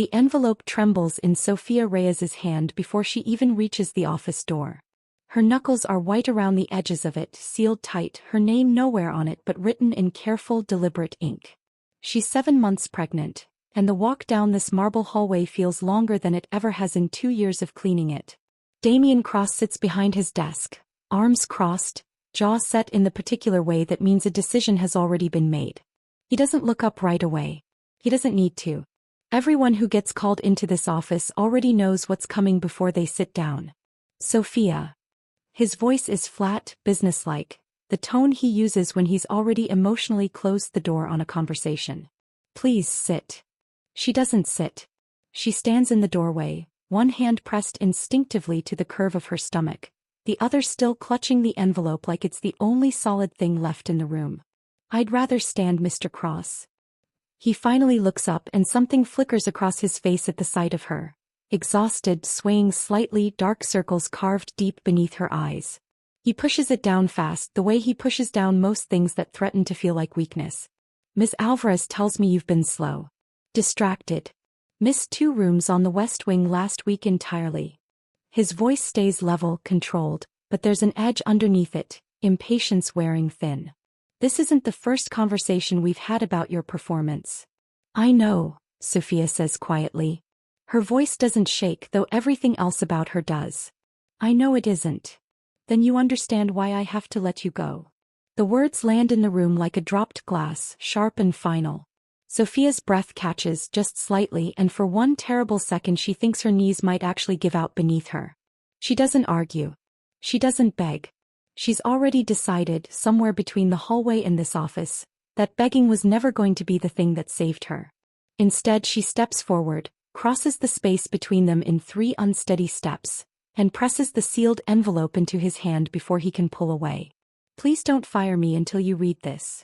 The envelope trembles in Sofia Reyes's hand before she even reaches the office door. Her knuckles are white around the edges of it, sealed tight, her name nowhere on it but written in careful, deliberate ink. She's 7 months pregnant, and the walk down this marble hallway feels longer than it ever has in 2 years of cleaning it. Damian Cross sits behind his desk, arms crossed, jaw set in the particular way that means a decision has already been made. He doesn't look up right away. He doesn't need to. Everyone who gets called into this office already knows what's coming before they sit down. Sofia. His voice is flat, businesslike, the tone he uses when he's already emotionally closed the door on a conversation. Please sit. She doesn't sit. She stands in the doorway, one hand pressed instinctively to the curve of her stomach, the other still clutching the envelope like it's the only solid thing left in the room. I'd rather stand, Mr. Cross. He finally looks up and something flickers across his face at the sight of her. Exhausted, swaying slightly, dark circles carved deep beneath her eyes. He pushes it down fast, the way he pushes down most things that threaten to feel like weakness. Ms. Alvarez tells me you've been slow. Distracted. Missed 2 rooms on the West Wing last week entirely. His voice stays level, controlled, but there's an edge underneath it, impatience wearing thin. This isn't the first conversation we've had about your performance. I know, Sofia says quietly. Her voice doesn't shake, though everything else about her does. I know it isn't. Then you understand why I have to let you go. The words land in the room like a dropped glass, sharp and final. Sofia's breath catches just slightly, and for one terrible second she thinks her knees might actually give out beneath her. She doesn't argue. She doesn't beg. She's already decided, somewhere between the hallway and this office, that begging was never going to be the thing that saved her. Instead, she steps forward, crosses the space between them in 3 unsteady steps, and presses the sealed envelope into his hand before he can pull away. Please don't fire me until you read this.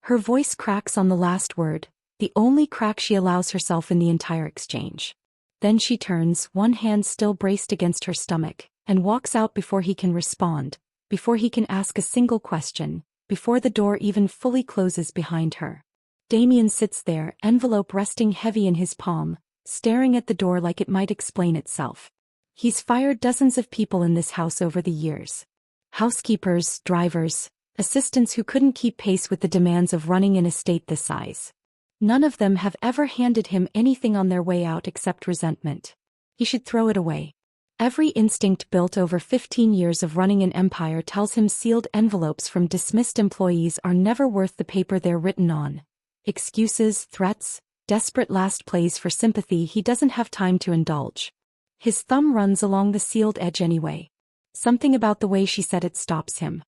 Her voice cracks on the last word, the only crack she allows herself in the entire exchange. Then she turns, one hand still braced against her stomach, and walks out before he can respond, before he can ask a single question, before the door even fully closes behind her. Damian sits there, envelope resting heavy in his palm, staring at the door like it might explain itself. He's fired dozens of people in this house over the years. Housekeepers, drivers, assistants who couldn't keep pace with the demands of running an estate this size. None of them have ever handed him anything on their way out except resentment. He should throw it away. Every instinct built over 15 years of running an empire tells him sealed envelopes from dismissed employees are never worth the paper they're written on. Excuses, threats, desperate last plays for sympathy he doesn't have time to indulge. His thumb runs along the sealed edge anyway. Something about the way she said it stops him.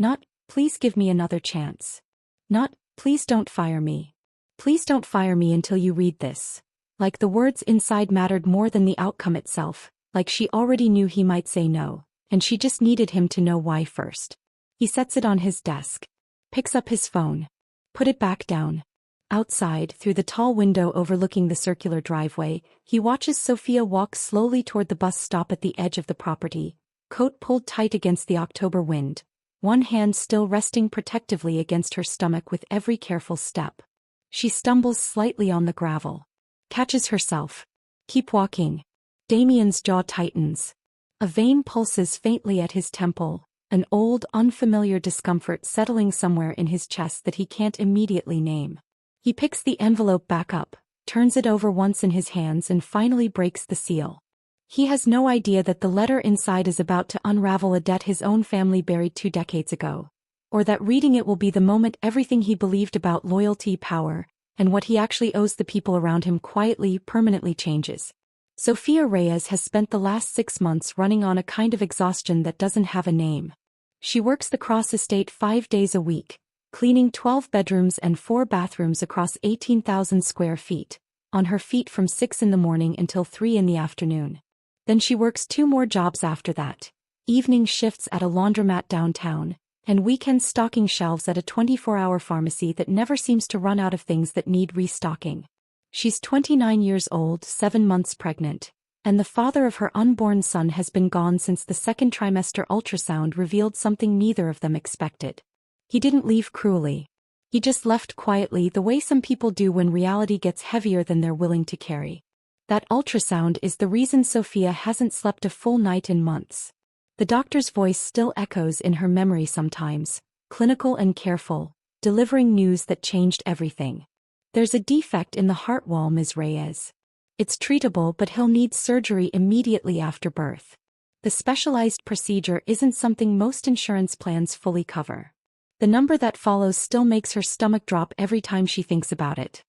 Not, please give me another chance. Not, please don't fire me. Please don't fire me until you read this. Like the words inside mattered more than the outcome itself, like she already knew he might say no, and she just needed him to know why first. He sets it on his desk. Picks up his phone. Put it back down. Outside, through the tall window overlooking the circular driveway, he watches Sofia walk slowly toward the bus stop at the edge of the property, coat pulled tight against the October wind, one hand still resting protectively against her stomach with every careful step. She stumbles slightly on the gravel. Catches herself. Keep walking. Damian's jaw tightens. A vein pulses faintly at his temple, an old, unfamiliar discomfort settling somewhere in his chest that he can't immediately name. He picks the envelope back up, turns it over once in his hands and finally breaks the seal. He has no idea that the letter inside is about to unravel a debt his own family buried 2 decades ago, or that reading it will be the moment everything he believed about loyalty, power, and what he actually owes the people around him quietly, permanently changes. Sofia Reyes has spent the last 6 months running on a kind of exhaustion that doesn't have a name. She works the Cross estate 5 days a week, cleaning 12 bedrooms and 4 bathrooms across 18,000 square feet, on her feet from 6 in the morning until 3 in the afternoon. Then she works 2 more jobs after that, evening shifts at a laundromat downtown, and weekend stocking shelves at a 24-hour pharmacy that never seems to run out of things that need restocking. She's 29 years old, 7 months pregnant, and the father of her unborn son has been gone since the 2nd trimester ultrasound revealed something neither of them expected. He didn't leave cruelly. He just left quietly, the way some people do when reality gets heavier than they're willing to carry. That ultrasound is the reason Sofia hasn't slept a full night in months. The doctor's voice still echoes in her memory sometimes, clinical and careful, delivering news that changed everything. There's a defect in the heart wall, Ms. Reyes. It's treatable, but he'll need surgery immediately after birth. The specialized procedure isn't something most insurance plans fully cover. The number that follows still makes her stomach drop every time she thinks about it.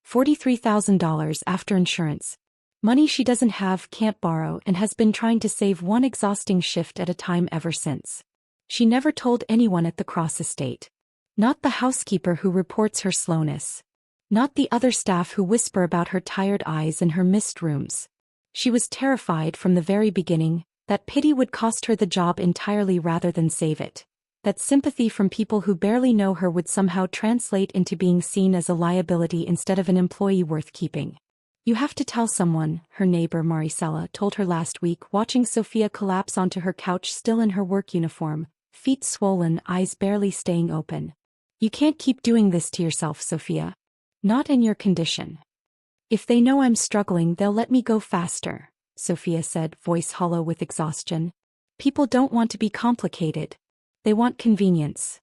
$43,000 after insurance. Money she doesn't have, can't borrow, and has been trying to save one exhausting shift at a time ever since. She never told anyone at the Cross estate. Not the housekeeper who reports her slowness. Not the other staff who whisper about her tired eyes and her missed rooms. She was terrified from the very beginning that pity would cost her the job entirely rather than save it. That sympathy from people who barely know her would somehow translate into being seen as a liability instead of an employee worth keeping. You have to tell someone, her neighbor Maricela told her last week, watching Sofia collapse onto her couch still in her work uniform, feet swollen, eyes barely staying open. You can't keep doing this to yourself, Sofia. Not in your condition. If they know I'm struggling, they'll let me go faster, Sofia said, voice hollow with exhaustion. People don't want to be complicated. They want convenience.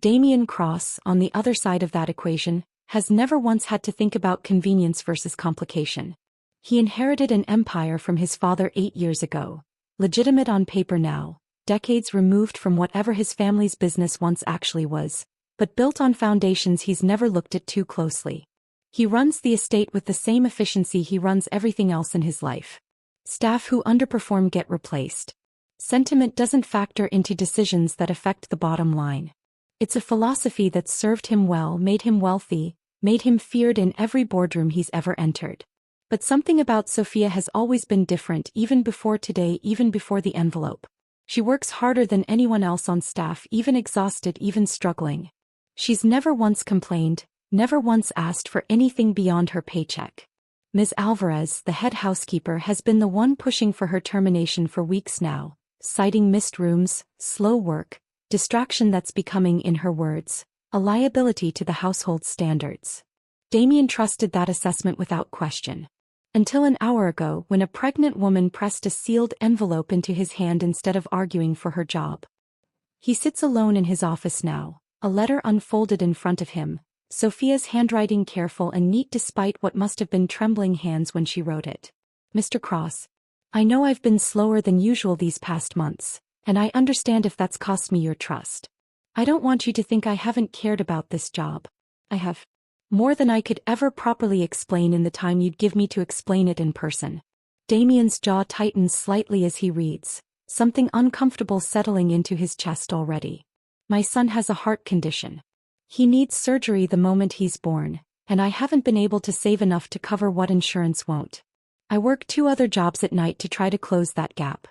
Damian Cross, on the other side of that equation, has never once had to think about convenience versus complication. He inherited an empire from his father 8 years ago, legitimate on paper now, decades removed from whatever his family's business once actually was, but built on foundations he's never looked at too closely. He runs the estate with the same efficiency he runs everything else in his life. Staff who underperform get replaced. Sentiment doesn't factor into decisions that affect the bottom line. It's a philosophy that's served him well, made him wealthy, made him feared in every boardroom he's ever entered. But something about Sofia has always been different, even before today, even before the envelope. She works harder than anyone else on staff, even exhausted, even struggling. She's never once complained, never once asked for anything beyond her paycheck. Ms. Alvarez, the head housekeeper, has been the one pushing for her termination for weeks now, citing missed rooms, slow work, distraction that's becoming, in her words, a liability to the household standards. Damian trusted that assessment without question. Until an hour ago, when a pregnant woman pressed a sealed envelope into his hand instead of arguing for her job. He sits alone in his office now, a letter unfolded in front of him, Sofia's handwriting careful and neat despite what must have been trembling hands when she wrote it. Mr. Cross, I know I've been slower than usual these past months, and I understand if that's cost me your trust. I don't want you to think I haven't cared about this job. I have. More than I could ever properly explain in the time you'd give me to explain it in person. Damian's jaw tightens slightly as he reads, something uncomfortable settling into his chest already. My son has a heart condition. He needs surgery the moment he's born, and I haven't been able to save enough to cover what insurance won't. I work 2 other jobs at night to try to close that gap.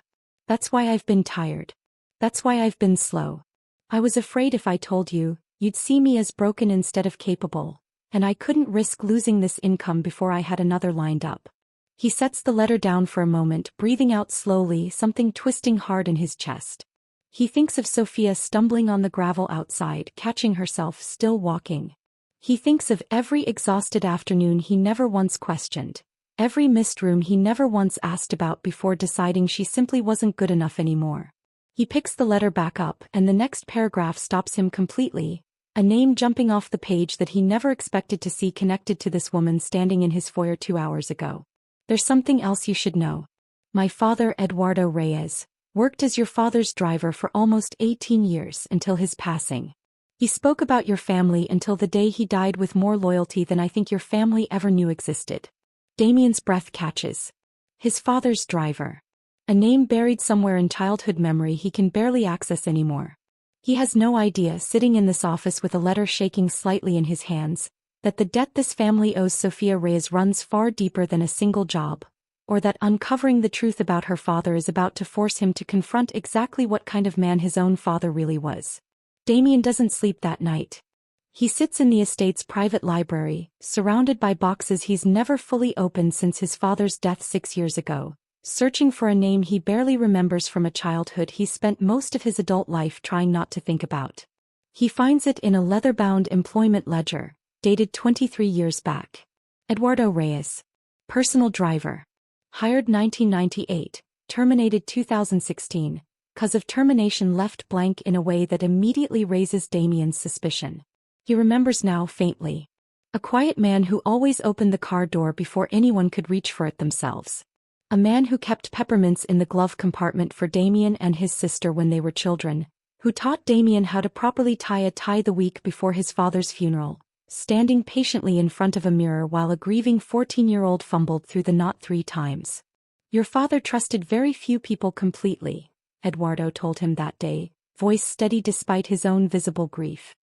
That's why I've been tired. That's why I've been slow. I was afraid if I told you, you'd see me as broken instead of capable, and I couldn't risk losing this income before I had another lined up. He sets the letter down for a moment, breathing out slowly, something twisting hard in his chest. He thinks of Sofia stumbling on the gravel outside, catching herself still walking. He thinks of every exhausted afternoon he never once questioned, every missed room he never once asked about before deciding she simply wasn't good enough anymore. He picks the letter back up, and the next paragraph stops him completely, a name jumping off the page that he never expected to see connected to this woman standing in his foyer 2 hours ago. There's something else you should know. My father, Eduardo Reyes, worked as your father's driver for almost 18 years until his passing. He spoke about your family until the day he died with more loyalty than I think your family ever knew existed. Damian's breath catches. His father's driver. A name buried somewhere in childhood memory he can barely access anymore. He has no idea, sitting in this office with a letter shaking slightly in his hands, that the debt this family owes Sofia Reyes runs far deeper than a single job, or that uncovering the truth about her father is about to force him to confront exactly what kind of man his own father really was. Damian doesn't sleep that night. He sits in the estate's private library, surrounded by boxes he's never fully opened since his father's death 6 years ago, searching for a name he barely remembers from a childhood he spent most of his adult life trying not to think about. He finds it in a leather-bound employment ledger, dated 23 years back. Eduardo Reyes. Personal driver. Hired 1998, terminated 2016. Cause of termination left blank in a way that immediately raises Damian's suspicion. He remembers now faintly. A quiet man who always opened the car door before anyone could reach for it themselves. A man who kept peppermints in the glove compartment for Damian and his sister when they were children, who taught Damian how to properly tie a tie the week before his father's funeral, standing patiently in front of a mirror while a grieving 14-year-old fumbled through the knot 3 times. Your father trusted very few people completely, Eduardo told him that day, voice steady despite his own visible grief.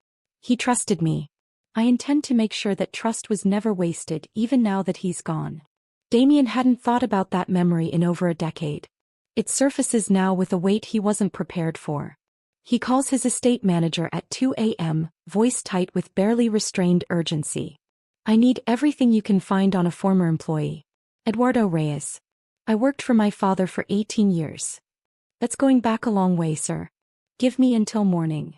He trusted me. I intend to make sure that trust was never wasted even now that he's gone. Damian hadn't thought about that memory in over a decade. It surfaces now with a weight he wasn't prepared for. He calls his estate manager at 2 a.m., voice tight with barely restrained urgency. I need everything you can find on a former employee. Eduardo Reyes. I worked for my father for 18 years. That's going back a long way, sir. Give me until morning.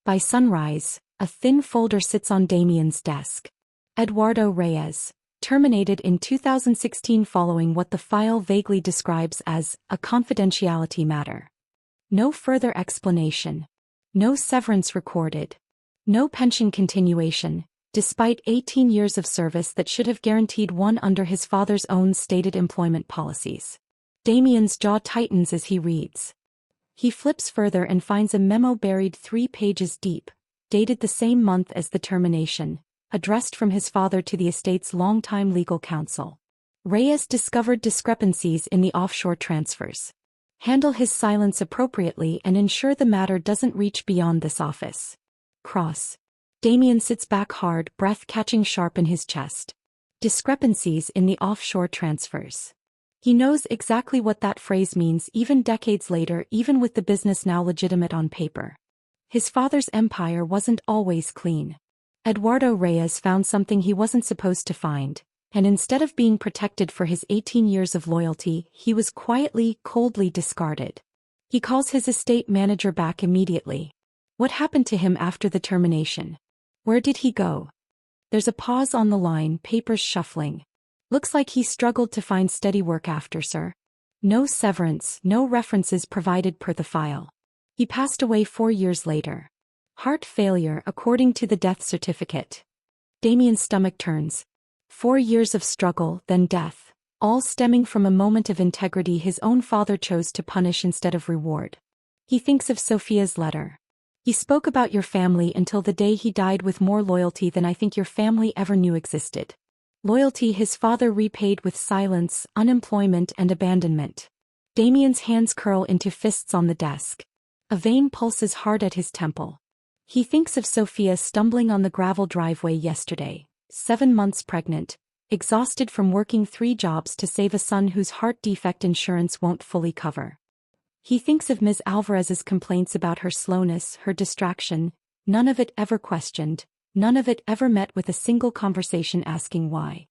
By sunrise, a thin folder sits on Damian's desk. Eduardo Reyes, terminated in 2016 following what the file vaguely describes as a confidentiality matter. No further explanation. No severance recorded. No pension continuation, despite 18 years of service that should have guaranteed one under his father's own stated employment policies. Damian's jaw tightens as he reads. He flips further and finds a memo buried 3 pages deep, dated the same month as the termination, addressed from his father to the estate's longtime legal counsel. Reyes discovered discrepancies in the offshore transfers. Handle his silence appropriately and ensure the matter doesn't reach beyond this office. Cross. Damian sits back hard, breath catching sharp in his chest. Discrepancies in the offshore transfers. He knows exactly what that phrase means even decades later, even with the business now legitimate on paper. His father's empire wasn't always clean. Eduardo Reyes found something he wasn't supposed to find, and instead of being protected for his 18 years of loyalty, he was quietly, coldly discarded. He calls his estate manager back immediately. What happened to him after the termination? Where did he go? There's a pause on the line, papers shuffling. Looks like he struggled to find steady work after, sir. No severance, no references provided per the file. He passed away 4 years later. Heart failure according to the death certificate. Damian's stomach turns. 4 years of struggle, then death, all stemming from a moment of integrity his own father chose to punish instead of reward. He thinks of Sofia's letter. He spoke about your family until the day he died with more loyalty than I think your family ever knew existed. Loyalty his father repaid with silence, unemployment and abandonment. Damian's hands curl into fists on the desk. A vein pulses hard at his temple. He thinks of Sofia stumbling on the gravel driveway yesterday, 7 months pregnant, exhausted from working 3 jobs to save a son whose heart defect insurance won't fully cover. He thinks of Ms. Alvarez's complaints about her slowness, her distraction, none of it ever questioned, none of it ever met with a single conversation asking why.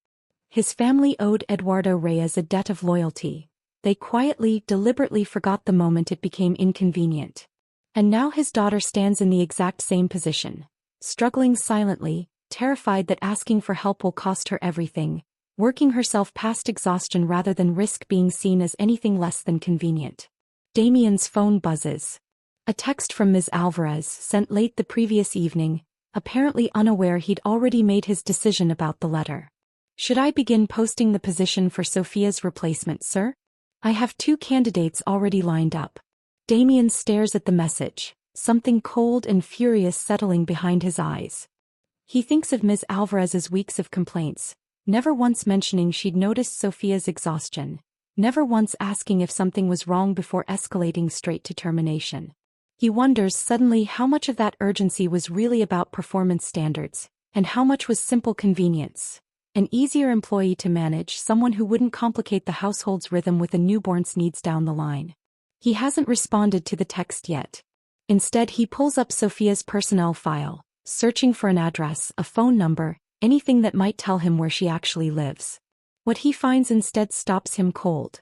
His family owed Eduardo Reyes a debt of loyalty. They quietly, deliberately forgot the moment it became inconvenient. And now his daughter stands in the exact same position, struggling silently, terrified that asking for help will cost her everything, working herself past exhaustion rather than risk being seen as anything less than convenient. Damian's phone buzzes. A text from Ms. Alvarez, sent late the previous evening, apparently unaware he'd already made his decision about the letter. Should I begin posting the position for Sofia's replacement, sir? I have 2 candidates already lined up. Damian stares at the message, something cold and furious settling behind his eyes. He thinks of Ms. Alvarez's weeks of complaints, never once mentioning she'd noticed Sofia's exhaustion, never once asking if something was wrong before escalating straight to termination. He wonders suddenly how much of that urgency was really about performance standards, and how much was simple convenience. An easier employee to manage, someone who wouldn't complicate the household's rhythm with a newborn's needs down the line. He hasn't responded to the text yet. Instead, he pulls up Sofia's personnel file, searching for an address, a phone number, anything that might tell him where she actually lives. What he finds instead stops him cold.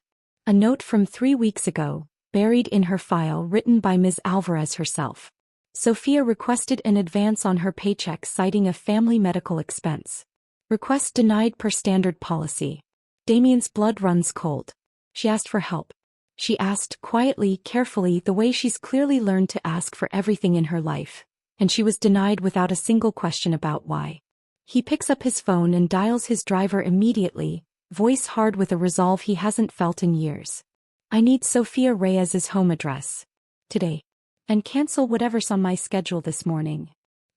A note from 3 weeks ago, buried in her file, written by Ms. Alvarez herself. Sofia requested an advance on her paycheck citing a family medical expense. Request denied per standard policy. Damian's blood runs cold. She asked for help. She asked, quietly, carefully, the way she's clearly learned to ask for everything in her life. And she was denied without a single question about why. He picks up his phone and dials his driver immediately, voice hard with a resolve he hasn't felt in years. I need Sofia Reyes's home address. Today. And cancel whatever's on my schedule this morning.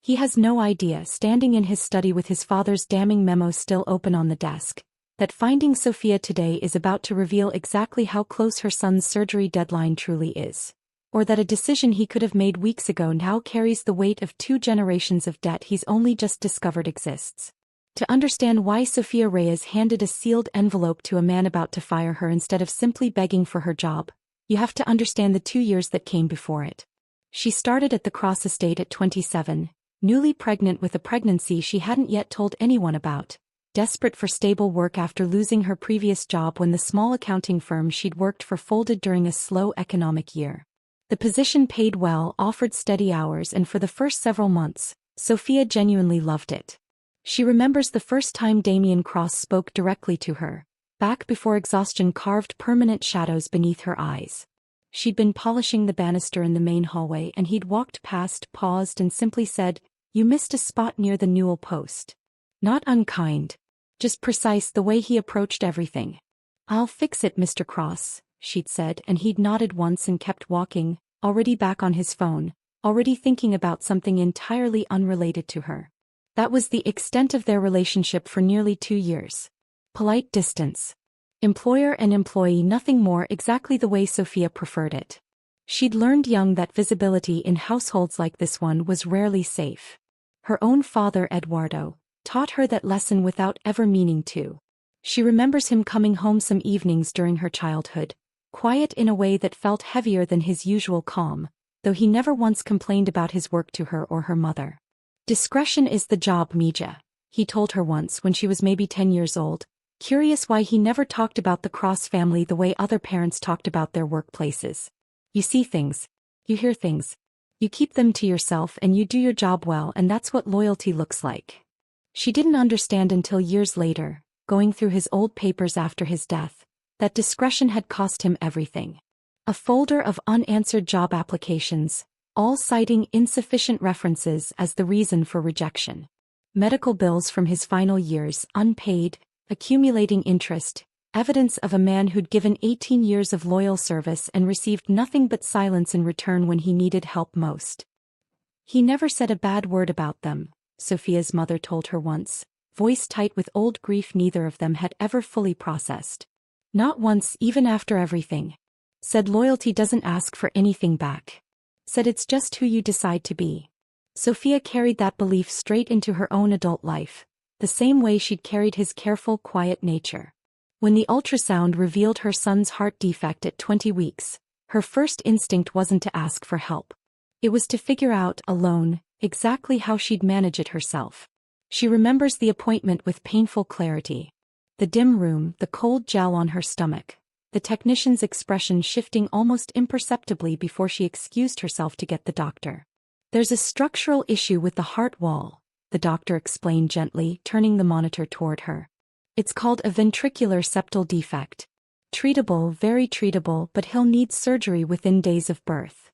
He has no idea, standing in his study with his father's damning memo still open on the desk, that finding Sofia today is about to reveal exactly how close her son's surgery deadline truly is. Or that a decision he could have made weeks ago now carries the weight of 2 generations of debt he's only just discovered exists. To understand why Sofia Reyes handed a sealed envelope to a man about to fire her instead of simply begging for her job, you have to understand the 2 years that came before it. She started at the Cross estate at 27, newly pregnant with a pregnancy she hadn't yet told anyone about, desperate for stable work after losing her previous job when the small accounting firm she'd worked for folded during a slow economic year. The position paid well, offered steady hours, and for the first several months, Sofia genuinely loved it. She remembers the first time Damian Cross spoke directly to her, back before exhaustion carved permanent shadows beneath her eyes. She'd been polishing the banister in the main hallway and he'd walked past, paused and simply said, "You missed a spot near the newel post." Not unkind. Just precise the way he approached everything. "I'll fix it, Mr. Cross," she'd said, and he'd nodded once and kept walking, already back on his phone, already thinking about something entirely unrelated to her. That was the extent of their relationship for nearly 2 years. Polite distance. Employer and employee, nothing more, exactly the way Sofia preferred it. She'd learned young that visibility in households like this one was rarely safe. Her own father, Eduardo, taught her that lesson without ever meaning to. She remembers him coming home some evenings during her childhood, quiet in a way that felt heavier than his usual calm, though he never once complained about his work to her or her mother. "Discretion is the job, Mija," he told her once when she was maybe 10 years old, curious why he never talked about the Cross family the way other parents talked about their workplaces. "You see things. You hear things. You keep them to yourself and you do your job well, and that's what loyalty looks like." She didn't understand until years later, going through his old papers after his death, that discretion had cost him everything. A folder of unanswered job applications, all citing insufficient references as the reason for rejection. Medical bills from his final years, unpaid, accumulating interest, evidence of a man who'd given 18 years of loyal service and received nothing but silence in return when he needed help most. "He never said a bad word about them," Sofia's mother told her once, voice tight with old grief neither of them had ever fully processed. "Not once, even after everything. Said loyalty doesn't ask for anything back. Said it's just who you decide to be." Sofia carried that belief straight into her own adult life, the same way she'd carried his careful, quiet nature. When the ultrasound revealed her son's heart defect at 20 weeks, her first instinct wasn't to ask for help. It was to figure out, alone, exactly how she'd manage it herself. She remembers the appointment with painful clarity. The dim room, the cold gel on her stomach, the technician's expression shifting almost imperceptibly before she excused herself to get the doctor. "There's a structural issue with the heart wall," the doctor explained gently, turning the monitor toward her. "It's called a ventricular septal defect. Treatable, very treatable, but he'll need surgery within days of birth."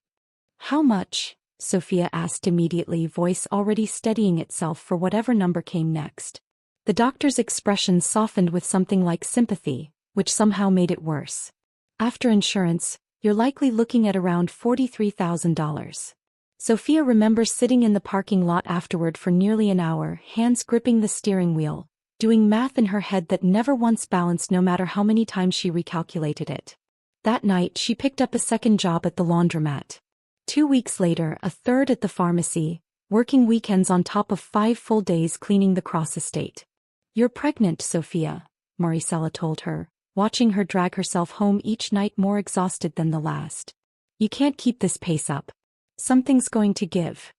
"How much?" Sofia asked immediately, voice already steadying itself for whatever number came next. The doctor's expression softened with something like sympathy, which somehow made it worse. "After insurance, you're likely looking at around $43,000. Sofia remembers sitting in the parking lot afterward for nearly an hour, hands gripping the steering wheel, doing math in her head that never once balanced no matter how many times she recalculated it. That night she picked up a second job at the laundromat. 2 weeks later, a third at the pharmacy, working weekends on top of 5 full days cleaning the Cross estate. "You're pregnant, Sofia," Maricela told her, watching her drag herself home each night more exhausted than the last. "You can't keep this pace up. Something's going to give."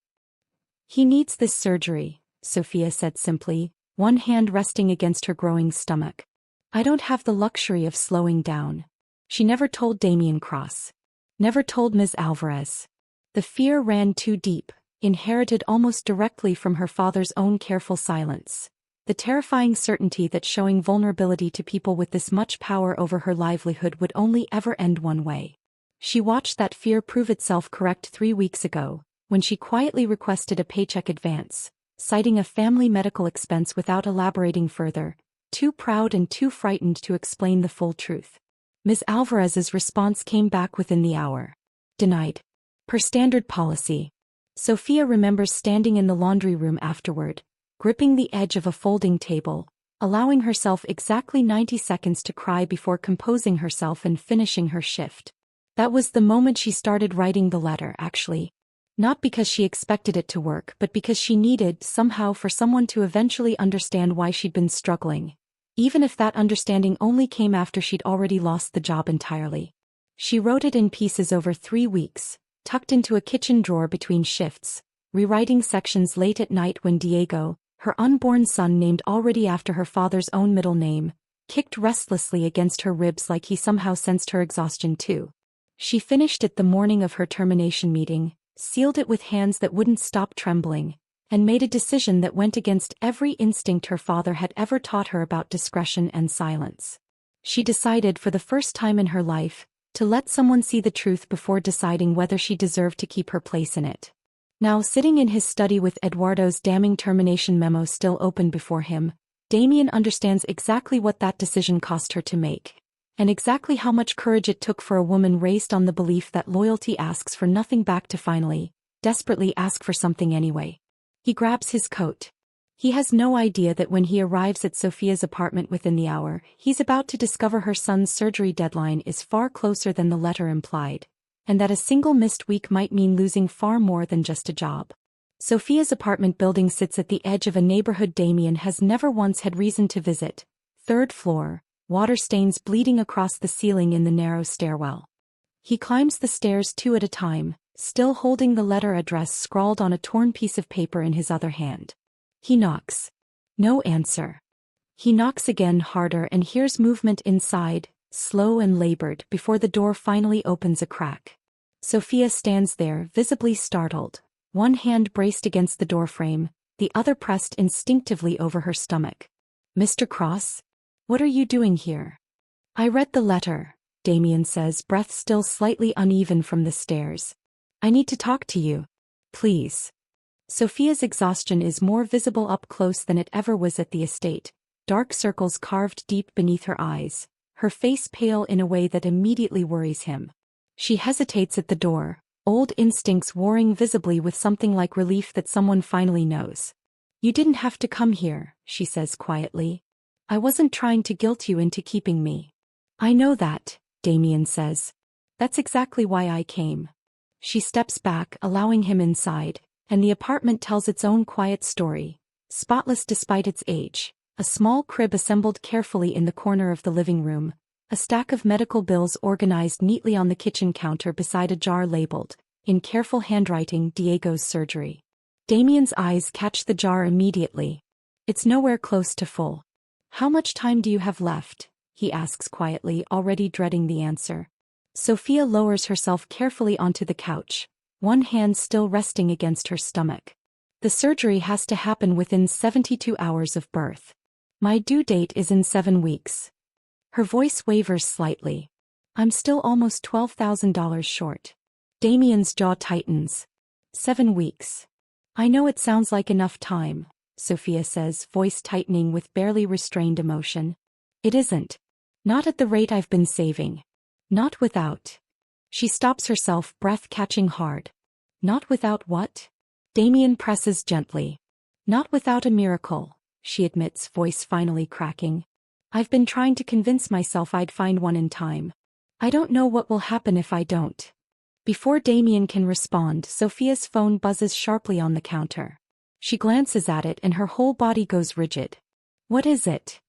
"He needs this surgery," Sofia said simply, one hand resting against her growing stomach. "I don't have the luxury of slowing down." She never told Damian Cross. Never told Ms. Alvarez. The fear ran too deep, inherited almost directly from her father's own careful silence. the terrifying certainty that showing vulnerability to people with this much power over her livelihood would only ever end one way. She watched that fear prove itself correct 3 weeks ago, when she quietly requested a paycheck advance, citing a family medical expense without elaborating further, too proud and too frightened to explain the full truth. Ms. Alvarez's response came back within the hour. Denied. Per standard policy. Sofia remembers standing in the laundry room afterward, gripping the edge of a folding table, allowing herself exactly 90 seconds to cry before composing herself and finishing her shift. That was the moment she started writing the letter, actually. Not because she expected it to work, but because she needed, somehow, for someone to eventually understand why she'd been struggling, even if that understanding only came after she'd already lost the job entirely. She wrote it in pieces over 3 weeks, tucked into a kitchen drawer between shifts, rewriting sections late at night when Diego, her unborn son named already after her father's own middle name, kicked restlessly against her ribs like he somehow sensed her exhaustion too. She finished it the morning of her termination meeting, sealed it with hands that wouldn't stop trembling, and made a decision that went against every instinct her father had ever taught her about discretion and silence. She decided for the first time in her life, to let someone see the truth before deciding whether she deserved to keep her place in it. Now sitting in his study with Eduardo's damning termination memo still open before him, Damian understands exactly what that decision cost her to make, and exactly how much courage it took for a woman raised on the belief that loyalty asks for nothing back to finally, desperately ask for something anyway. He grabs his coat. He has no idea that when he arrives at Sofia's apartment within the hour, he's about to discover her son's surgery deadline is far closer than the letter implied, and that a single missed week might mean losing far more than just a job. Sofia's apartment building sits at the edge of a neighborhood Damian has never once had reason to visit. 3rd floor, water stains bleeding across the ceiling in the narrow stairwell. He climbs the stairs 2 at a time, still holding the letter address scrawled on a torn piece of paper in his other hand. He knocks. No answer. He knocks again harder and hears movement inside, slow and labored, before the door finally opens a crack. Sofia stands there, visibly startled, one hand braced against the doorframe, the other pressed instinctively over her stomach. Mr. Cross? What are you doing here? I read the letter, Damian says, breath still slightly uneven from the stairs. I need to talk to you. Please. Sofia's exhaustion is more visible up close than it ever was at the estate, dark circles carved deep beneath her eyes, her face pale in a way that immediately worries him. She hesitates at the door, old instincts warring visibly with something like relief that someone finally knows. You didn't have to come here, she says quietly. I wasn't trying to guilt you into keeping me. I know that, Damian says. That's exactly why I came. She steps back, allowing him inside, and the apartment tells its own quiet story, spotless despite its age. A small crib assembled carefully in the corner of the living room, a stack of medical bills organized neatly on the kitchen counter beside a jar labeled, in careful handwriting, Diego's surgery. Damian's eyes catch the jar immediately. It's nowhere close to full. How much time do you have left? He asks quietly, already dreading the answer. Sofia lowers herself carefully onto the couch, one hand still resting against her stomach. The surgery has to happen within 72 hours of birth. My due date is in 7 weeks. Her voice wavers slightly. I'm still almost $12,000 short. Damian's jaw tightens. 7 weeks. I know it sounds like enough time, Sofia says, voice tightening with barely restrained emotion. It isn't. Not at the rate I've been saving. Not without. She stops herself, breath catching hard. Not without what? Damian presses gently. Not without a miracle, she admits, voice finally cracking. I've been trying to convince myself I'd find one in time. I don't know what will happen if I don't. Before Damian can respond, Sofia's phone buzzes sharply on the counter. She glances at it and her whole body goes rigid. What is it?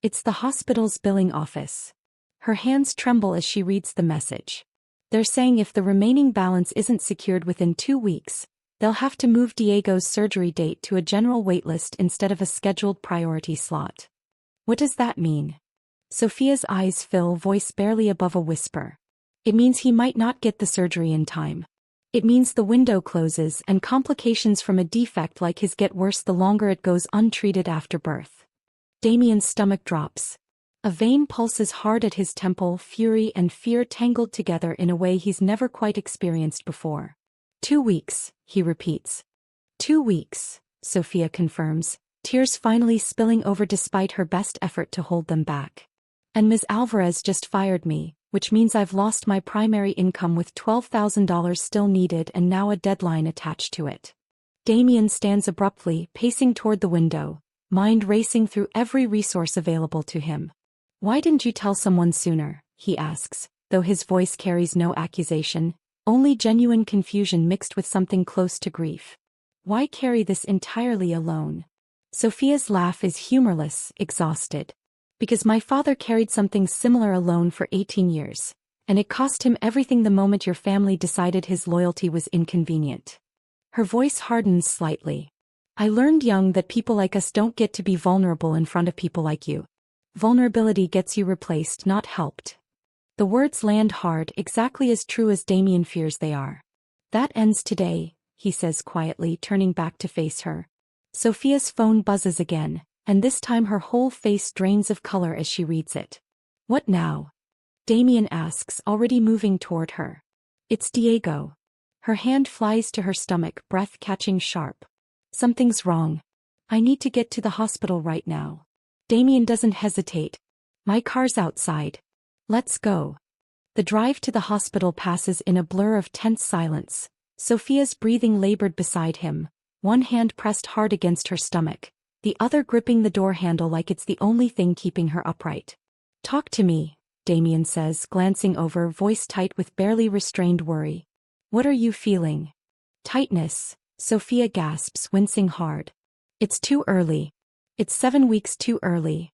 It's the hospital's billing office. Her hands tremble as she reads the message. They're saying if the remaining balance isn't secured within 2 weeks, they'll have to move Diego's surgery date to a general waitlist instead of a scheduled priority slot. What does that mean? Sofia's eyes fill, voice barely above a whisper. It means he might not get the surgery in time. It means the window closes and complications from a defect like his get worse the longer it goes untreated after birth. Damian's stomach drops. A vein pulses hard at his temple, fury and fear tangled together in a way he's never quite experienced before. 2 weeks, he repeats. 2 weeks, Sofia confirms, tears finally spilling over despite her best effort to hold them back. And Ms. Alvarez just fired me, which means I've lost my primary income with $12,000 still needed and now a deadline attached to it. Damian stands abruptly, pacing toward the window, mind racing through every resource available to him. Why didn't you tell someone sooner? He asks, though his voice carries no accusation, only genuine confusion mixed with something close to grief. Why carry this entirely alone? Sofia's laugh is humorless, exhausted. Because my father carried something similar alone for 18 years, and it cost him everything the moment your family decided his loyalty was inconvenient. Her voice hardens slightly. I learned young that people like us don't get to be vulnerable in front of people like you. Vulnerability gets you replaced, not helped. The words land hard, exactly as true as Damian fears they are. That ends today, he says quietly, turning back to face her. Sofia's phone buzzes again, and this time her whole face drains of color as she reads it. What now? Damian asks, already moving toward her. It's Diego. Her hand flies to her stomach, breath catching sharp. Something's wrong. I need to get to the hospital right now. Damian doesn't hesitate. My car's outside. Let's go. The drive to the hospital passes in a blur of tense silence. Sofia's breathing labored beside him, one hand pressed hard against her stomach, the other gripping the door handle like it's the only thing keeping her upright. Talk to me, Damian says, glancing over, voice tight with barely restrained worry. What are you feeling? Tightness, Sofia gasps, wincing hard. It's too early. It's 7 weeks too early.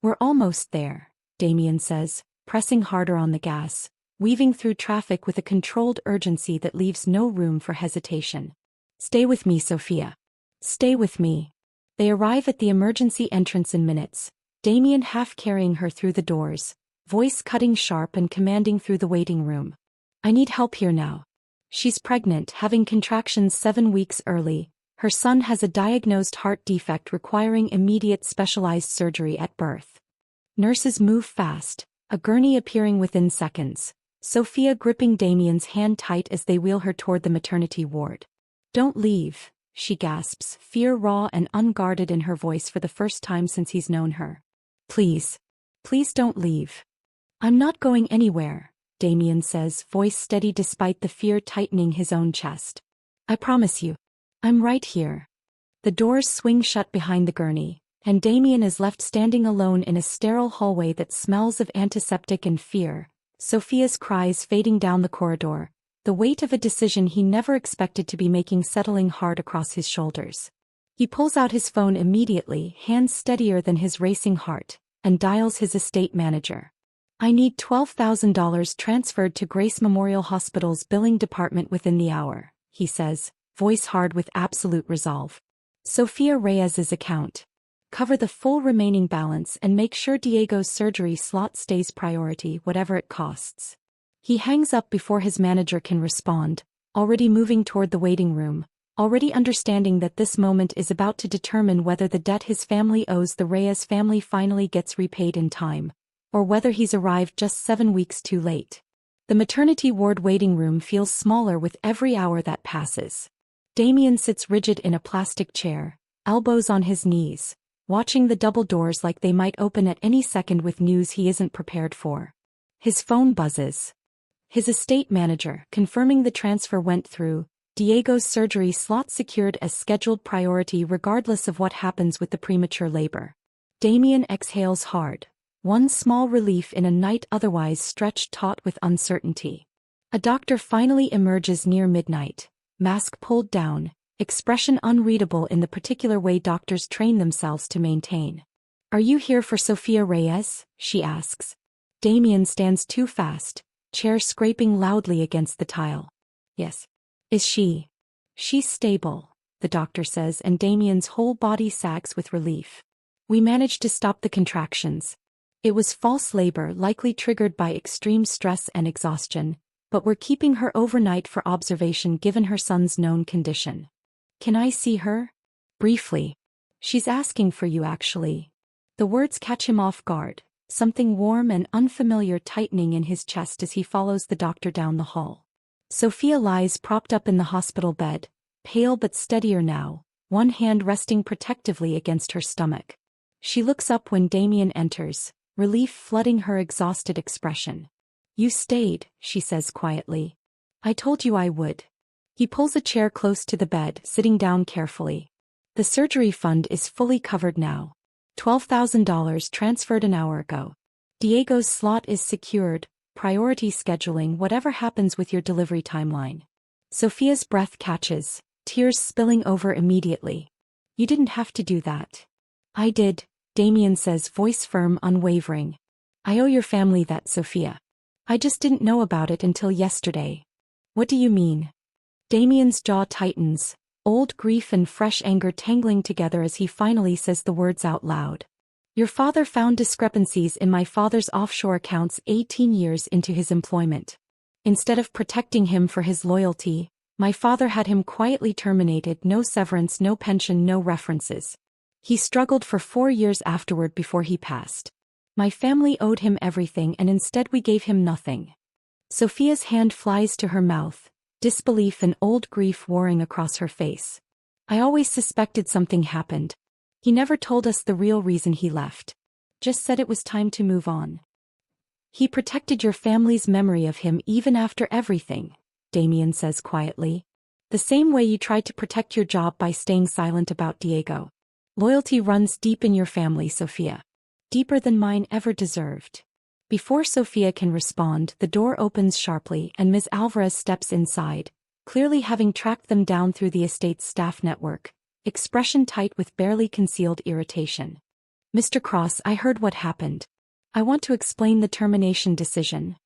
We're almost there, Damian says, pressing harder on the gas, weaving through traffic with a controlled urgency that leaves no room for hesitation. Stay with me, Sofia. Stay with me. They arrive at the emergency entrance in minutes, Damian half carrying her through the doors, voice cutting sharp and commanding through the waiting room. I need help here now. She's pregnant, having contractions 7 weeks early. Her son has a diagnosed heart defect requiring immediate specialized surgery at birth. Nurses move fast, a gurney appearing within seconds, Sofia gripping Damian's hand tight as they wheel her toward the maternity ward. Don't leave, she gasps, fear raw and unguarded in her voice for the first time since he's known her. Please. Please don't leave. I'm not going anywhere, Damian says, voice steady despite the fear tightening his own chest. I promise you. I'm right here. The doors swing shut behind the gurney, and Damian is left standing alone in a sterile hallway that smells of antiseptic and fear, Sofia's cries fading down the corridor, the weight of a decision he never expected to be making settling hard across his shoulders. He pulls out his phone immediately, hands steadier than his racing heart, and dials his estate manager. I need $12,000 transferred to Grace Memorial Hospital's billing department within the hour, he says, voice hard with absolute resolve. Sofia Reyes's account. Cover the full remaining balance and make sure Diego's surgery slot stays priority, whatever it costs. He hangs up before his manager can respond, already moving toward the waiting room, already understanding that this moment is about to determine whether the debt his family owes the Reyes family finally gets repaid in time, or whether he's arrived just 7 weeks too late. The maternity ward waiting room feels smaller with every hour that passes. Damian sits rigid in a plastic chair, elbows on his knees, watching the double doors like they might open at any second with news he isn't prepared for. His phone buzzes. His estate manager, confirming the transfer went through, Diego's surgery slot secured as scheduled priority regardless of what happens with the premature labor. Damian exhales hard, one small relief in a night otherwise stretched taut with uncertainty. A doctor finally emerges near midnight, mask pulled down, expression unreadable in the particular way doctors train themselves to maintain. Are you here for Sofia Reyes? She asks. Damian stands too fast, chair scraping loudly against the tile. Yes. Is she? She's stable, the doctor says, and Damian's whole body sags with relief. We managed to stop the contractions. It was false labor likely triggered by extreme stress and exhaustion, but we're keeping her overnight for observation given her son's known condition. Can I see her? Briefly. She's asking for you actually. The words catch him off guard, something warm and unfamiliar tightening in his chest as he follows the doctor down the hall. Sofia lies propped up in the hospital bed, pale but steadier now, one hand resting protectively against her stomach. She looks up when Damian enters, relief flooding her exhausted expression. "You stayed," she says quietly. "I told you I would." He pulls a chair close to the bed, sitting down carefully. "The surgery fund is fully covered now. $12,000 transferred an hour ago. Diego's slot is secured, priority scheduling whatever happens with your delivery timeline." Sofia's breath catches, tears spilling over immediately. "You didn't have to do that." "I did," Damian says, voice firm, unwavering. "I owe your family that, Sofia. I just didn't know about it until yesterday." "What do you mean?" Damian's jaw tightens, old grief and fresh anger tangling together as he finally says the words out loud. "Your father found discrepancies in my father's offshore accounts 18 years into his employment. Instead of protecting him for his loyalty, my father had him quietly terminated, no severance, no pension, no references. He struggled for 4 years afterward before he passed. My family owed him everything and instead we gave him nothing." Sofia's hand flies to her mouth, disbelief and old grief warring across her face. "I always suspected something happened. He never told us the real reason he left. Just said it was time to move on." "He protected your family's memory of him even after everything," Damian says quietly. "The same way you tried to protect your job by staying silent about Diego. Loyalty runs deep in your family, Sofia. Deeper than mine ever deserved." Before Sofia can respond, the door opens sharply and Ms. Alvarez steps inside, clearly having tracked them down through the estate's staff network, expression tight with barely concealed irritation. "Mr. Cross, I heard what happened. I want to explain the termination decision."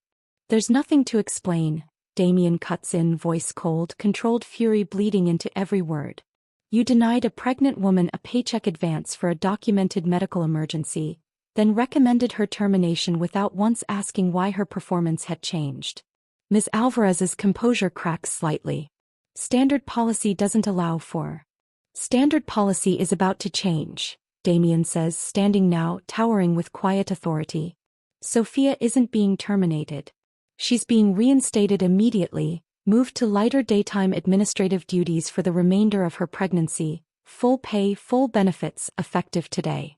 "There's nothing to explain," Damian cuts in, voice cold, controlled fury bleeding into every word. "You denied a pregnant woman a paycheck advance for a documented medical emergency, then recommended her termination without once asking why her performance had changed." Ms. Alvarez's composure cracks slightly. "Standard policy doesn't allow for." "Standard policy is about to change," Damian says, standing now, towering with quiet authority. "Sofia isn't being terminated. She's being reinstated immediately, moved to lighter daytime administrative duties for the remainder of her pregnancy, full pay, full benefits, effective today."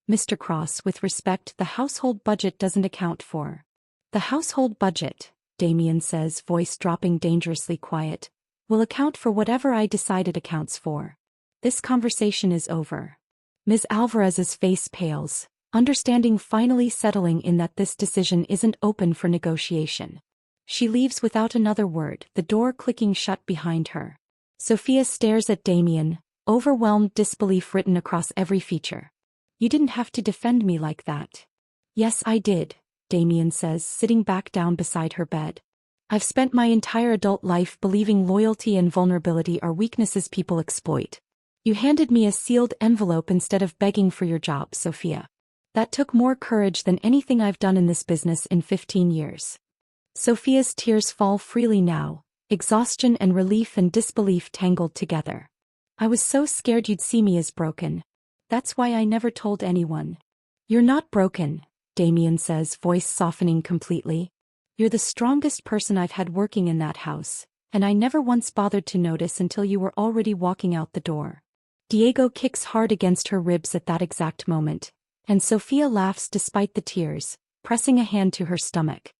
"Mr. Cross, with respect, the household budget doesn't account for." "The household budget," Damian says, voice dropping dangerously quiet, "will account for whatever I decide it accounts for. This conversation is over." Ms. Alvarez's face pales, understanding finally settling in that this decision isn't open for negotiation. She leaves without another word, the door clicking shut behind her. Sofia stares at Damian, overwhelmed disbelief written across every feature. "You didn't have to defend me like that." "Yes, I did," Damian says, sitting back down beside her bed. "I've spent my entire adult life believing loyalty and vulnerability are weaknesses people exploit. You handed me a sealed envelope instead of begging for your job, Sofia. That took more courage than anything I've done in this business in 15 years. Sofia's tears fall freely now, exhaustion and relief and disbelief tangled together. "I was so scared you'd see me as broken. That's why I never told anyone." "You're not broken," Damian says, voice softening completely. "You're the strongest person I've had working in that house, and I never once bothered to notice until you were already walking out the door." Diego kicks hard against her ribs at that exact moment, and Sofia laughs despite the tears, pressing a hand to her stomach.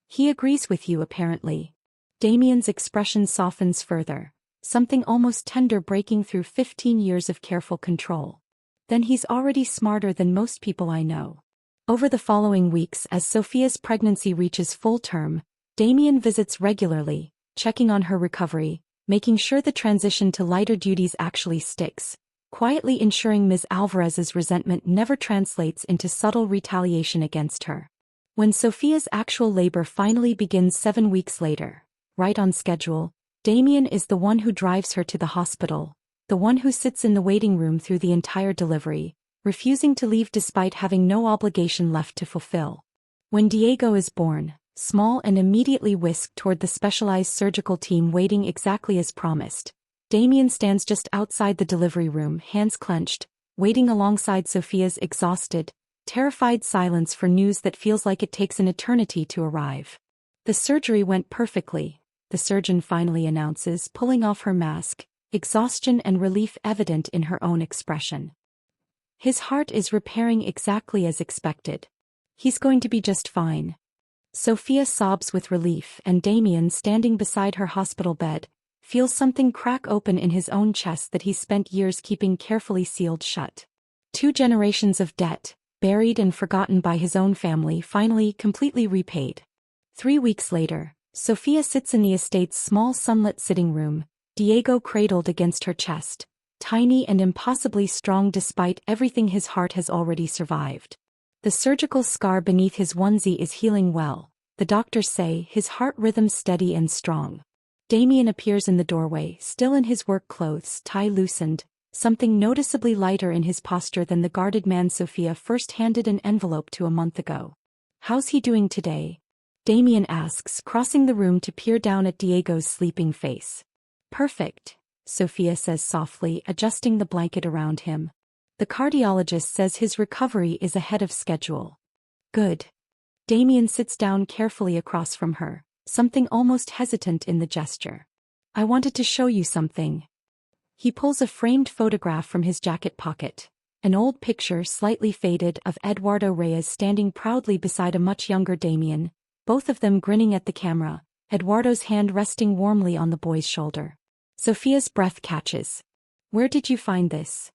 "He agrees with you apparently." Damian's expression softens further, something almost tender breaking through 15 years of careful control. "Then he's already smarter than most people I know." Over the following weeks, as Sofia's pregnancy reaches full term, Damian visits regularly, checking on her recovery, making sure the transition to lighter duties actually sticks, quietly ensuring Ms. Alvarez's resentment never translates into subtle retaliation against her. When Sofia's actual labor finally begins 7 weeks later, right on schedule, Damian is the one who drives her to the hospital, the one who sits in the waiting room through the entire delivery, refusing to leave despite having no obligation left to fulfill. When Diego is born, small and immediately whisked toward the specialized surgical team waiting exactly as promised, Damian stands just outside the delivery room, hands clenched, waiting alongside Sofia's exhausted, terrified silence for news that feels like it takes an eternity to arrive. The surgery went perfectly, the surgeon finally announces, pulling off her mask, exhaustion and relief evident in her own expression. His heart is repairing exactly as expected. He's going to be just fine. Sofia sobs with relief, and Damian, standing beside her hospital bed, feels something crack open in his own chest that he's spent years keeping carefully sealed shut. 2 generations of debt, buried and forgotten by his own family, finally completely repaid. 3 weeks later, Sofia sits in the estate's small sunlit sitting room, Diego cradled against her chest, tiny and impossibly strong despite everything his heart has already survived. The surgical scar beneath his onesie is healing well, the doctors say, his heart rhythm steady and strong. Damian appears in the doorway, still in his work clothes, tie loosened, something noticeably lighter in his posture than the guarded man Sofia first handed an envelope to a month ago. "How's he doing today?" Damian asks, crossing the room to peer down at Diego's sleeping face. "Perfect," Sofia says softly, adjusting the blanket around him. "The cardiologist says his recovery is ahead of schedule." "Good." Damian sits down carefully across from her, something almost hesitant in the gesture. "I wanted to show you something." He pulls a framed photograph from his jacket pocket, an old picture, slightly faded, of Eduardo Reyes standing proudly beside a much younger Damian, both of them grinning at the camera, Eduardo's hand resting warmly on the boy's shoulder. Sofia's breath catches. "Where did you find this?"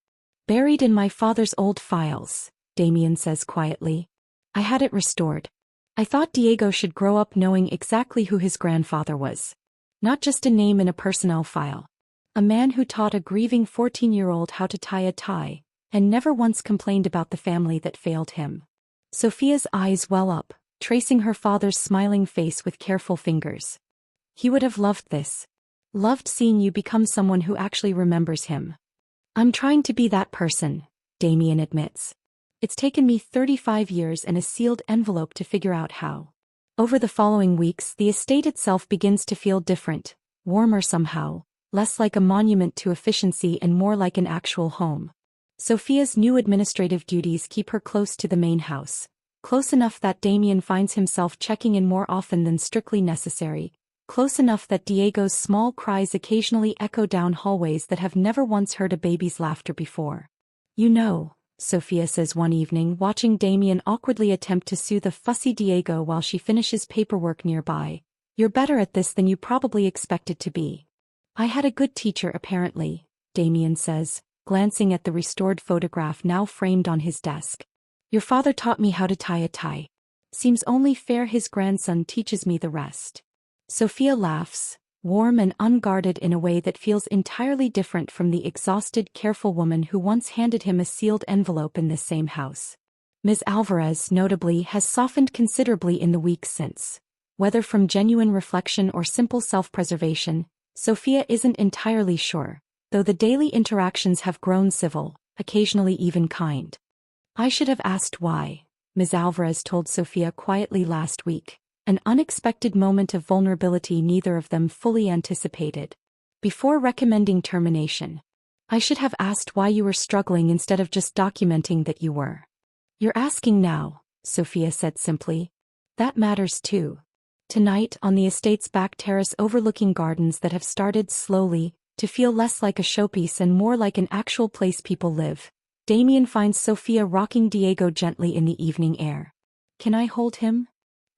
"Buried in my father's old files," Damian says quietly. "I had it restored. I thought Diego should grow up knowing exactly who his grandfather was. Not just a name in a personnel file. A man who taught a grieving 14-year-old how to tie a tie, and never once complained about the family that failed him." Sofia's eyes well up, tracing her father's smiling face with careful fingers. "He would have loved this. Loved seeing you become someone who actually remembers him." "I'm trying to be that person," Damian admits. "It's taken me 35 years and a sealed envelope to figure out how." Over the following weeks, the estate itself begins to feel different, warmer somehow, less like a monument to efficiency and more like an actual home. Sofia's new administrative duties keep her close to the main house, close enough that Damian finds himself checking in more often than strictly necessary, close enough that Diego's small cries occasionally echo down hallways that have never once heard a baby's laughter before. "You know," Sofia says one evening, watching Damian awkwardly attempt to soothe a fussy Diego while she finishes paperwork nearby, "you're better at this than you probably expected to be." "I had a good teacher apparently," Damian says, glancing at the restored photograph now framed on his desk. "Your father taught me how to tie a tie. Seems only fair his grandson teaches me the rest." Sofia laughs, warm and unguarded in a way that feels entirely different from the exhausted, careful woman who once handed him a sealed envelope in this same house. Ms. Alvarez, notably, has softened considerably in the weeks since. Whether from genuine reflection or simple self-preservation, Sofia isn't entirely sure, though the daily interactions have grown civil, occasionally even kind. "I should have asked why," Ms. Alvarez told Sofia quietly last week, an unexpected moment of vulnerability neither of them fully anticipated. "Before recommending termination. I should have asked why you were struggling instead of just documenting that you were." "You're asking now," Sofia said simply. "That matters too." Tonight, on the estate's back terrace overlooking gardens that have started slowly to feel less like a showpiece and more like an actual place people live, Damian finds Sofia rocking Diego gently in the evening air. "Can I hold him?"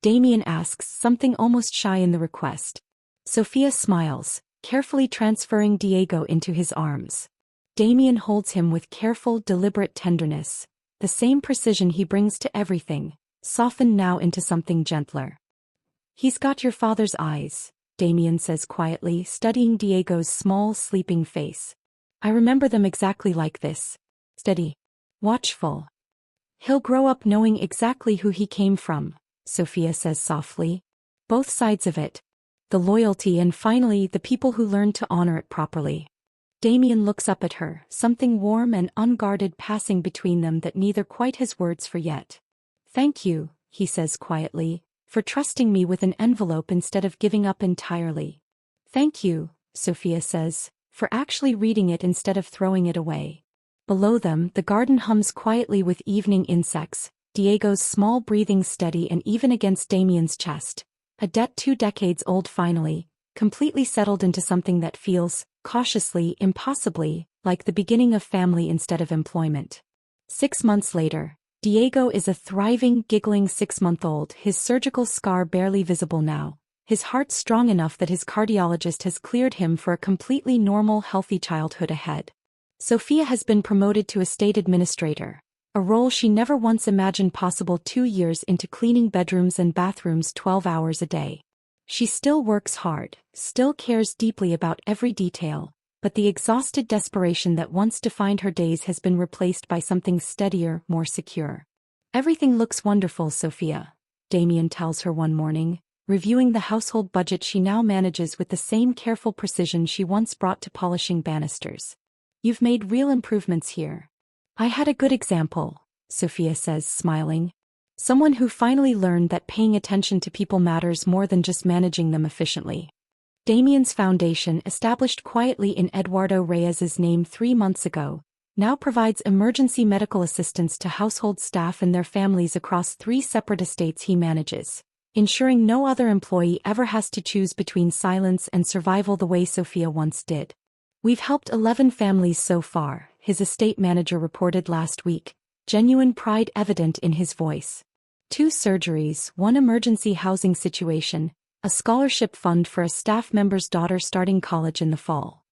Damian asks, something almost shy in the request. Sofia smiles, carefully transferring Diego into his arms. Damian holds him with careful, deliberate tenderness, the same precision he brings to everything, softened now into something gentler. "He's got your father's eyes," Damian says quietly, studying Diego's small, sleeping face. "I remember them exactly like this. Steady. Watchful. He'll grow up knowing exactly who he came from," Sofia says softly. "Both sides of it. The loyalty and finally the people who learned to honor it properly." Damian looks up at her, something warm and unguarded passing between them that neither quite has words for yet. "Thank you," he says quietly, "for trusting me with an envelope instead of giving up entirely." "Thank you," Sofia says, "for actually reading it instead of throwing it away." Below them, the garden hums quietly with evening insects, Diego's small breathing steady and even against Damian's chest. A debt 2 decades old finally, completely settled into something that feels, cautiously, impossibly, like the beginning of family instead of employment. 6 months later, Diego is a thriving, giggling 6-month-old, his surgical scar barely visible now, his heart strong enough that his cardiologist has cleared him for a completely normal, healthy childhood ahead. Sofia has been promoted to estate administrator, a role she never once imagined possible 2 years into cleaning bedrooms and bathrooms 12 hours a day. She still works hard, still cares deeply about every detail, but the exhausted desperation that once defined her days has been replaced by something steadier, more secure. "Everything looks wonderful, Sofia," Damian tells her one morning, reviewing the household budget she now manages with the same careful precision she once brought to polishing banisters. "You've made real improvements here." "I had a good example," Sofia says, smiling. "Someone who finally learned that paying attention to people matters more than just managing them efficiently." Damian's foundation, established quietly in Eduardo Reyes's name 3 months ago, now provides emergency medical assistance to household staff and their families across 3 separate estates he manages, ensuring no other employee ever has to choose between silence and survival the way Sofia once did. "We've helped 11 families so far," his estate manager reported last week, genuine pride evident in his voice. 2 surgeries, 1 emergency housing situation, a scholarship fund for a staff member's daughter starting college in the fall.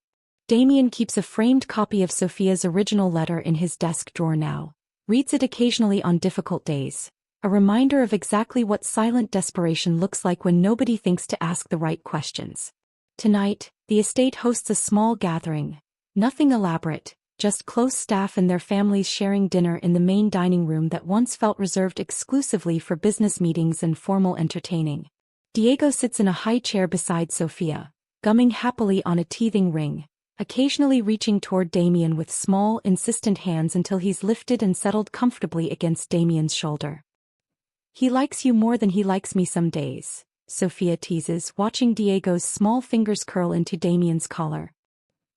Damian keeps a framed copy of Sofia's original letter in his desk drawer now, reads it occasionally on difficult days, a reminder of exactly what silent desperation looks like when nobody thinks to ask the right questions. Tonight, the estate hosts a small gathering, nothing elaborate, just close staff and their families sharing dinner in the main dining room that once felt reserved exclusively for business meetings and formal entertaining. Diego sits in a high chair beside Sofia, gumming happily on a teething ring, occasionally reaching toward Damian with small, insistent hands until he's lifted and settled comfortably against Damian's shoulder. "He likes you more than he likes me some days," Sofia teases, watching Diego's small fingers curl into Damian's collar.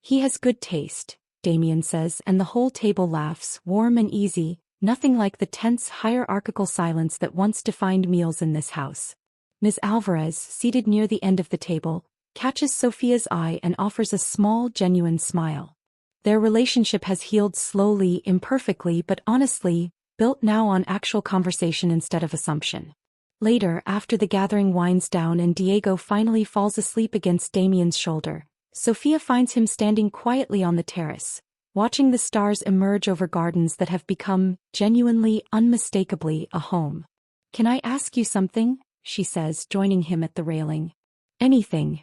"He has good taste," Damian says, and the whole table laughs, warm and easy, nothing like the tense hierarchical silence that once defined meals in this house. Ms. Alvarez, seated near the end of the table, catches Sofia's eye and offers a small, genuine smile. Their relationship has healed slowly, imperfectly but honestly, built now on actual conversation instead of assumption. Later, after the gathering winds down and Diego finally falls asleep against Damian's shoulder, Sofia finds him standing quietly on the terrace, watching the stars emerge over gardens that have become, genuinely, unmistakably, a home. "Can I ask you something?" she says, joining him at the railing. "Anything.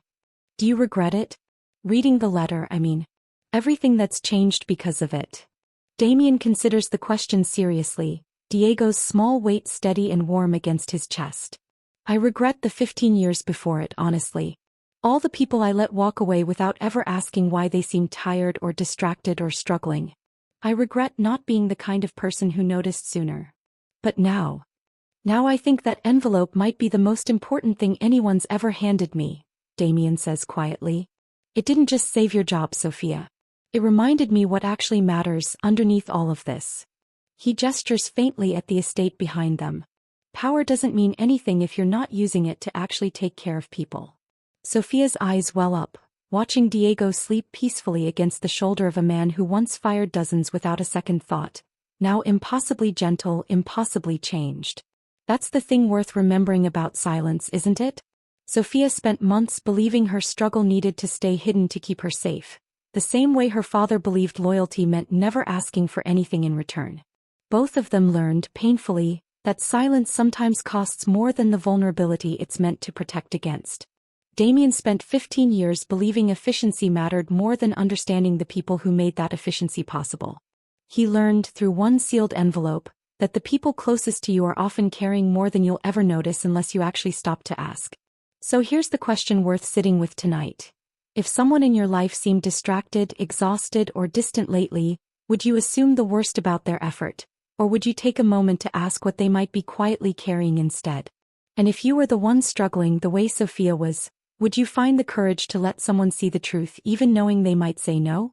Do you regret it? Reading the letter, I mean. Everything that's changed because of it." Damian considers the question seriously, Diego's small weight steady and warm against his chest. "I regret the 15 years before it, honestly. All the people I let walk away without ever asking why they seemed tired or distracted or struggling. I regret not being the kind of person who noticed sooner. But now I think that envelope might be the most important thing anyone's ever handed me," Damian says quietly. "It didn't just save your job, Sofia. It reminded me what actually matters underneath all of this." He gestures faintly at the estate behind them. "Power doesn't mean anything if you're not using it to actually take care of people." Sofia's eyes well up, watching Diego sleep peacefully against the shoulder of a man who once fired dozens without a second thought, now impossibly gentle, impossibly changed. That's the thing worth remembering about silence, isn't it? Sofia spent months believing her struggle needed to stay hidden to keep her safe, the same way her father believed loyalty meant never asking for anything in return. Both of them learned, painfully, that silence sometimes costs more than the vulnerability it's meant to protect against. Damian spent 15 years believing efficiency mattered more than understanding the people who made that efficiency possible. He learned, through one sealed envelope, that the people closest to you are often carrying more than you'll ever notice unless you actually stop to ask. So here's the question worth sitting with tonight. If someone in your life seemed distracted, exhausted, or distant lately, would you assume the worst about their effort, or would you take a moment to ask what they might be quietly carrying instead? And if you were the one struggling the way Sofia was, would you find the courage to let someone see the truth even knowing they might say no?